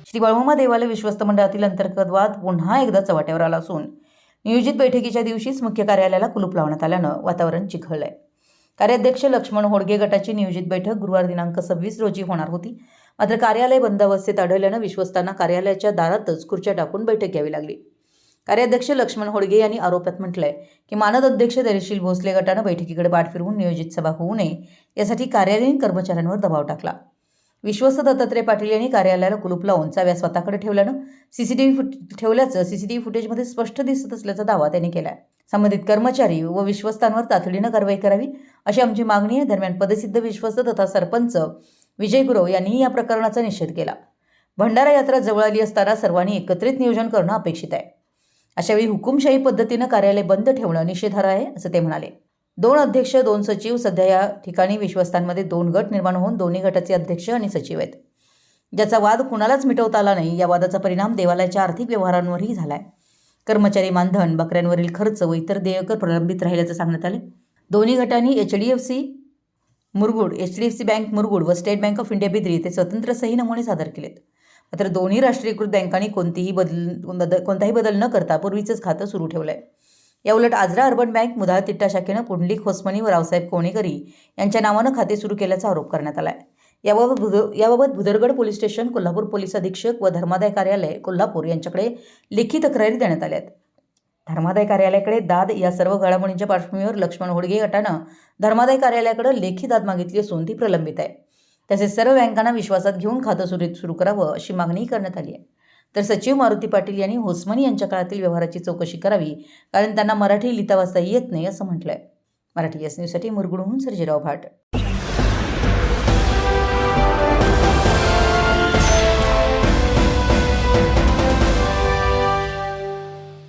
श्री बाळूमामा देवालय विश्वस्त मंडळातील अंतर्गत वाद पुन्हा एकदा चव्हाट्यावर आला असून नियोजित बैठकीच्या दिवशीच मुख्य कार्यालयाला कुलूप लावण्यात आल्यानं वातावरण चिघळलंय। कार्याध्यक्ष लक्ष्मण होडगे गटाची नियोजित बैठक गुरुवार दिनांक 26 रोजी होणार होती, मात्र कार्यालय बंद अवस्थेत आढळल्यानं विश्वस्तांना कार्यालयाच्या दारातच खुर्च्या टाकून बैठक घ्यावी लागली। कार्याध्यक्ष लक्ष्मण होडगे यांनी आरोपात म्हटलंय की मानद अध्यक्ष धैर्यशील भोसले गटानं बैठकीकडे पाठ फिरवून नियोजित सभा होऊ नये यासाठी कार्यालयीन कर्मचाऱ्यांवर दबाव टाकला। विश्वस्त दत्तात्रय पाटील यांनी कार्यालयाला कुलूप लावून चाव्या स्वतःकडे ठेवल्यानं सीसीटीव्ही फुटेजमध्ये स्पष्ट दिसत असल्याचा दावा त्यांनी केलाय। संबंधित कर्मचारी व विश्वस्तांवर तातडीनं कारवाई करावी अशी आमची मागणी आहे। दरम्यान पदसिद्ध विश्वस्त तथा सरपंच विजय गुरव यांनी या प्रकरणाचा निषेध केला। भंडारा यात्रा जवळ आली असताना सर्वांनी एकत्रित नियोजन करणं अपेक्षित आहे। अशावेळी हुकुमशाही पद्धतीनं कार्यालय बंद ठेवणं निषेधार्ह आहे असं ते म्हणाले। 2 अध्यक्ष 2 सचिव सध्या या ठिकाणी विश्वस्तांमध्ये 2 गट निर्माण होऊन दोन्ही गटाचे अध्यक्ष आणि सचिव आहेत, ज्याचा वाद कुणालाच मिटवता आला नाही। या वादाचा परिणाम देवालयाच्या आर्थिक व्यवहारांवरही झालाय। कर्मचारी मानधन, बकऱ्यांवरील खर्च व इतर देयकर प्रलंबित राहिल्याचं सांगण्यात आले। दोन्ही गटांनी एचडीएफसी बँक मुरगुड व state bank of India Bidri येथे स्वतंत्र सही नमुने सादर केलेत। मात्र दोन्ही राष्ट्रीयकृत बँकांनी कोणताही बदल न करता पूर्वीचंच खातं सुरू ठेवलंय। याउलट आजरा अर्बन बँक मुधाळ तिट्टा शाखेनं पुंडलिक होसमनी व रावसाहेब कोणेकरी यांच्या नावानं खाते सुरू केल्याचा आरोप करण्यात आलाय। याबाबत Bhudargad police station, Kolhapur police अधीक्षक व धर्मादाय कार्यालय कोल्हापूर यांच्याकडे लेखी तक्रारी देण्यात आल्या आहेत। धर्मादाय कार्यालयाकडे दाद या सर्व घडामोडींच्या पार्श्वभूमीवर लक्ष्मण होडगे गटानं धर्मादाय कार्यालयाकडे लेखी दाद मागितली असून ती प्रलंबित आहे। तसेच सर्व बँकांना विश्वासात घेऊन खातं सुरू करावं अशी मागणी करण्यात आली आहे। तर सचिव मारुती पाटील यांनी होसमनी यांच्या काळातील व्यवहाराची चौकशी करावी, कारण त्यांना मराठी लिहिता वाचता येत नाही असं म्हटलंय। मराठी एस न्यूजसाठी मुरगुडहून सर्जेराव भाट।